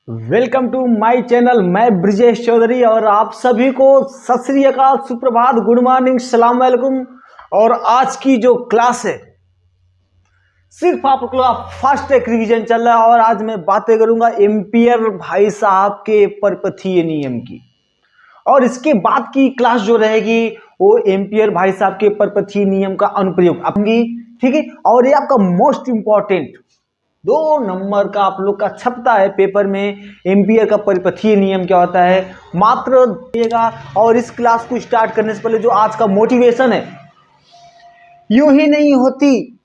Welcome to my channel. मैं ब्रिजेश चौधरी और आप सभी को सत श्री अकाल, सुप्रभात, गुड मॉर्निंग, सलाम वालेकुम। और आज की जो क्लास है सिर्फ आप लोग का फास्ट ट्रैक रिवीजन चल रहा है और आज मैं बातें करूंगा एम्पियर भाई साहब के परपथीय नियम की। और इसके बाद की क्लास जो रहेगी वो एम्पियर भाई साहब के परपथीय नियम का अनुप्रयोग आपकी, ठीक है। और ये आपका मोस्ट इंपॉर्टेंट 2 नंबर का आप लोग का छपता है पेपर में, एम्पियर का परिपथीय नियम क्या होता है, मात्र दिएगा। और इस क्लास को स्टार्ट करने से पहले जो आज का मोटिवेशन है, यूं ही नहीं होती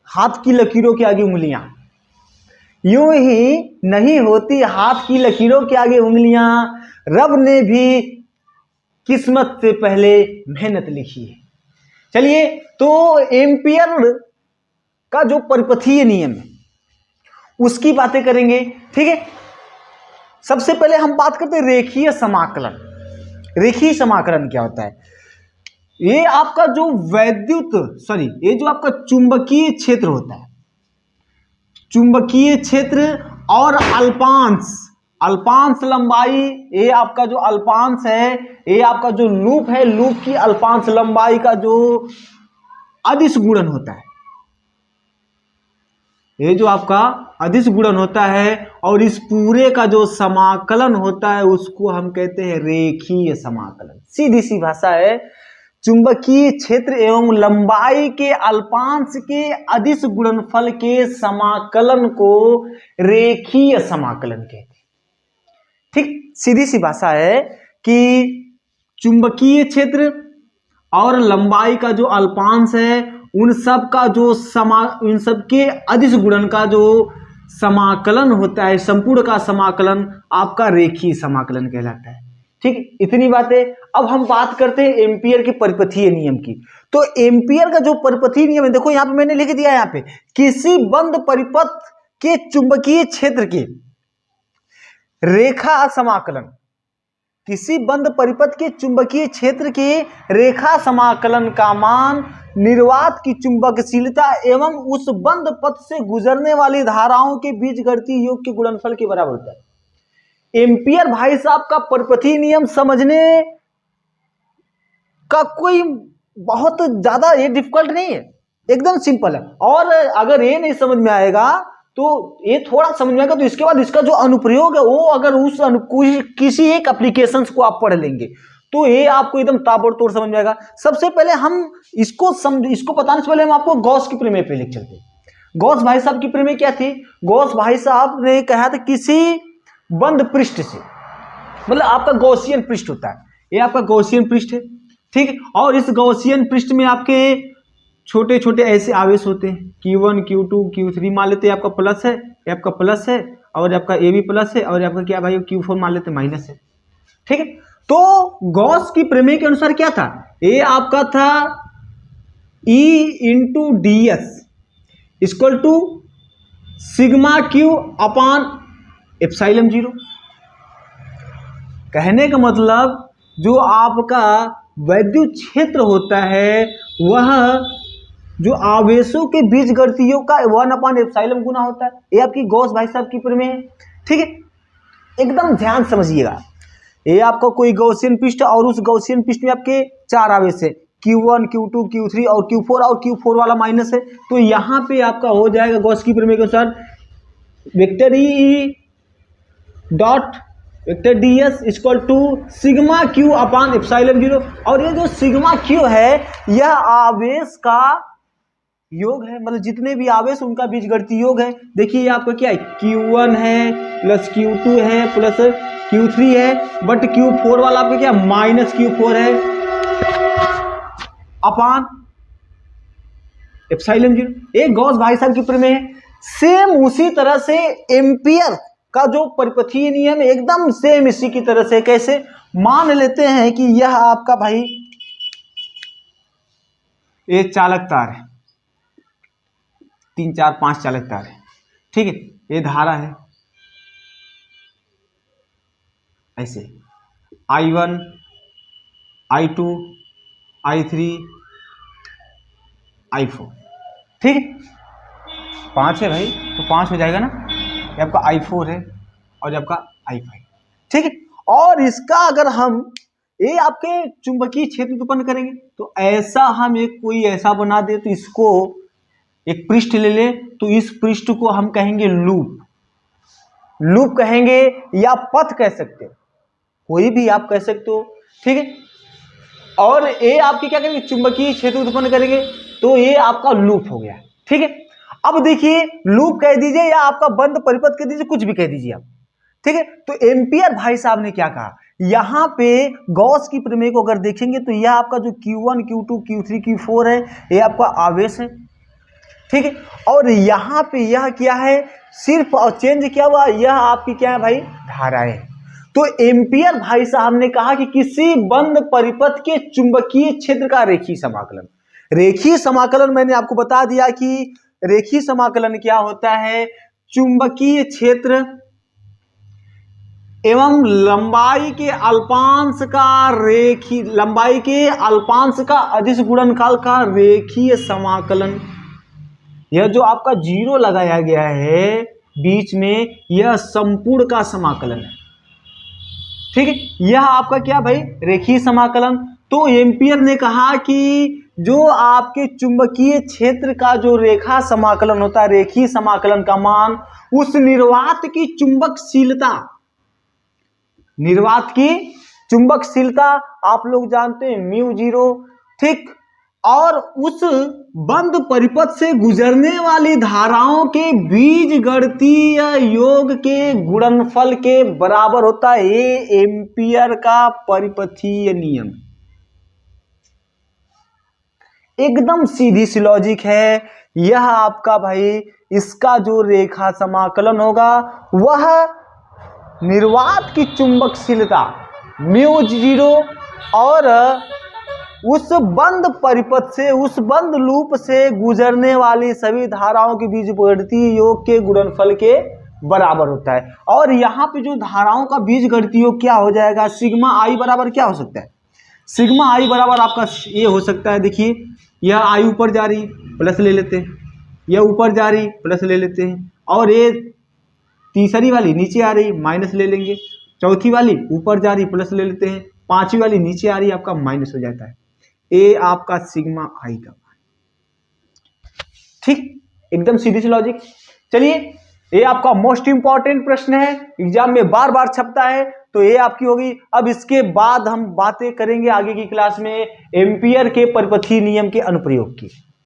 हाथ की लकीरों के आगे उंगलियां, यूं ही नहीं होती हाथ की लकीरों के आगे उंगलियां, रब ने भी किस्मत से पहले मेहनत लिखी है। चलिए, तो एम्पियर का जो परिपथीय नियम है उसकी बातें करेंगे, ठीक है। सबसे पहले हम बात करते हैं रेखीय समाकलन। रेखीय समाकलन क्या होता है? ये आपका जो ये जो आपका चुंबकीय क्षेत्र होता है, चुंबकीय क्षेत्र और अल्पांश लंबाई, ये आपका जो अल्पांश है, ये आपका जो लूप है, लूप की अल्पांश लंबाई का जो अदिश गुणन होता है, ये जो आपका अदिश गुणन होता है और इस पूरे का जो समाकलन होता है उसको हम कहते हैं रेखीय समाकलन। सीधी सी भाषा है, चुंबकीय क्षेत्र एवं लंबाई के अल्पांश के अदिश गुणनफल के समाकलन को रेखीय समाकलन कहते हैं, ठीक। सीधी सी भाषा है कि चुंबकीय क्षेत्र और लंबाई का जो अल्पांश है उन सब का जो इन सब के अदिश गुणन का जो समाकलन होता है, संपूर्ण का समाकलन आपका रेखीय समाकलन कहलाता है, ठीक। इतनी बातें। अब हम बात करते हैं एम्पियर के परिपथीय नियम की। तो एम्पियर का जो परिपथीय नियम है, देखो यहां पे मैंने लिख दिया, यहाँ पे किसी बंद परिपथ के चुंबकीय क्षेत्र के रेखा समाकलन, किसी बंद परिपथ के चुंबकीय क्षेत्र के रेखा समाकलन का मान निर्वात की चुंबकशीलता एवं उस बंद पथ से गुजरने वाली धाराओं के बीजगणितीय योग के गुणनफल के बराबर होता है। एम्पियर भाई साहब का परिपथीय नियम समझने का कोई बहुत ज्यादा ये डिफिकल्ट नहीं है, एकदम सिंपल है। और अगर ये नहीं समझ में आएगा तो ये थोड़ा समझ में आएगा तो इसके बाद इसका जो अनुप्रयोग है वो अगर उस किसी एक एप्लीकेशन को आप पढ़ लेंगे तो ये आपको एकदम ताबड़तोड़ समझ में आएगा। सबसे पहले हम इसको बताने से पहले हम आपको गॉस की प्रमेय पे लिख चलते हैं। गॉस भाई साहब की प्रमेय क्या थी? गॉस भाई साहब ने कहा था किसी बंद पृष्ठ से, मतलब आपका गॉसियन पृष्ठ होता है, ये आपका गॉसियन पृष्ठ है, ठीक। और इस गॉसियन पृष्ठ में आपके छोटे छोटे ऐसे आवेश होते हैं, Q1 Q2 Q3 मान लेते हैं, आपका प्लस है, ये आपका प्लस है और आपका ए भी प्लस है और आपका क्या भाई Q4 मान लेते हैं माइनस है, ठीक है। तो गॉस की प्रमेय के अनुसार क्या था? ये आपका था E into ds equal to sigma Q upon epsilon 0। कहने का मतलब जो आपका वैद्युत क्षेत्र होता है वह जो आवेशों के बीजगणितीय योग का 1/एप्सिलॉन गुना होता है। ये आपकी गॉस भाई साहब की प्रमेय है, ठीक है। एकदम ध्यान समझिएगा, ये आपका कोई गॉसियन पृष्ठ और उस गॉसियन पृष्ठ में आपके 4 आवेश है, Q1 Q2 Q3 और Q4, और Q4 वाला माइनस है। तो यहाँ पे आपका हो जाएगा गॉस की प्रमेय के अनुसार vector E dot vector ds equal to sigma Q upon epsilon 0। और ये जो सिग्मा Q है यह आवेश का योग है, मतलब जितने भी आवेश उनका बीजगणितीय योग है। देखिए ये आपका क्या है, Q1 है प्लस Q2 है प्लस Q3 है, बट Q4 वाला आपका क्या माइनस Q4 है अपान एप्सिलॉन 0। एक गॉस भाई साहब की प्रमेय है। सेम उसी तरह से एम्पियर का जो परिपथीय नियम है एकदम सेम इसी की तरह से। कैसे? मान लेते हैं कि यह आपका भाई ये चालक तार है, 3 4 5 चालक तार है, ठीक है। ये धारा है ऐसे I1 I2 I3 I4, ठीक है। 5 है भाई तो 5 हो जाएगा ना। ये आपका I4 है, और ये आपका I5, ठीक है। और इसका अगर हम ये आपके चुंबकीय क्षेत्र उत्पन्न करेंगे तो ऐसा हम एक कोई ऐसा बना दे, तो इसको एक पृष्ठ ले ले, तो इस पृष्ठ को हम कहेंगे लूप, लूप कहेंगे या पथ कह सकते हो, कोई भी आप कह सकते हो, ठीक है। और ये आपकी क्या करेंगे, चुंबकीय क्षेत्र उत्पन्न करेंगे, तो ये आपका लूप हो गया, ठीक है। अब देखिए लूप कह दीजिए या आपका बंद परिपथ कह दीजिए, कुछ भी कह दीजिए आप, ठीक है। तो एम्पियर भाई साहब ने क्या कहा, यहां पे गॉस की प्रमेय को अगर देखेंगे तो यह आपका जो Q1 Q2 Q3 Q4 है, ये आपका आवेश है, ठीक है। और यहां पे यह क्या है, सिर्फ और चेंज क्या हुआ, यह आपकी क्या है भाई, धाराएं। तो एम्पियर भाई साहब ने कहा कि किसी बंद परिपथ के चुंबकीय क्षेत्र का रेखीय समाकलन, रेखीय समाकलन मैंने आपको बता दिया कि रेखीय समाकलन क्या होता है, चुंबकीय क्षेत्र एवं लंबाई के अल्पांश का रेखीय, लंबाई के अल्पांश का अदिश गुणनफल का रेखीय समाकलन। यह जो आपका जीरो लगाया गया है बीच में, यह संपूर्ण का समाकलन है, ठीक है। यह आपका क्या भाई, रेखीय समाकलन। तो एम्पियर ने कहा कि जो आपके चुंबकीय क्षेत्र का जो रेखा समाकलन होता है, रेखीय समाकलन का मान उस निर्वात की चुंबकशीलता, निर्वात की चुंबकशीलता आप लोग जानते हैं μ0, ठीक। और उस बंद परिपथ से गुजरने वाली धाराओं के बीजगणितीय योग के गुणनफल के बराबर होता है, ये एम्पियर का परिपथीय नियम, एकदम सीधी सी लॉजिक है। यह आपका भाई इसका जो रेखा समाकलन होगा वह निर्वात की चुंबकशीलता μ0 और उस बंद परिपथ से, उस बंद लूप से गुजरने वाली सभी धाराओं के बीजगणितीय योग के गुणनफल के बराबर होता है। और यहाँ पे जो धाराओं का बीजगणितीय योग क्या हो जाएगा, सिग्मा आई बराबर क्या हो सकता है, सिग्मा आई बराबर आपका ये हो सकता है, देखिए यह आई ऊपर जा रही प्लस ले लेते हैं, यह ऊपर जा रही प्लस ले लेते हैं, और ये तीसरी वाली नीचे आ रही माइनस ले लेंगे, चौथी वाली ऊपर जा रही प्लस ले लेते हैं, पांचवी वाली नीचे आ रही आपका माइनस हो जाता है। ये आपका सिग्मा आई का, ठीक, एकदम सीधी सी लॉजिक। चलिए ये आपका मोस्ट इंपॉर्टेंट प्रश्न है, एग्जाम में बार बार छपता है, तो ये आपकी होगी। अब इसके बाद हम बातें करेंगे आगे की क्लास में एम्पियर के परिपथीय नियम के अनुप्रयोग की।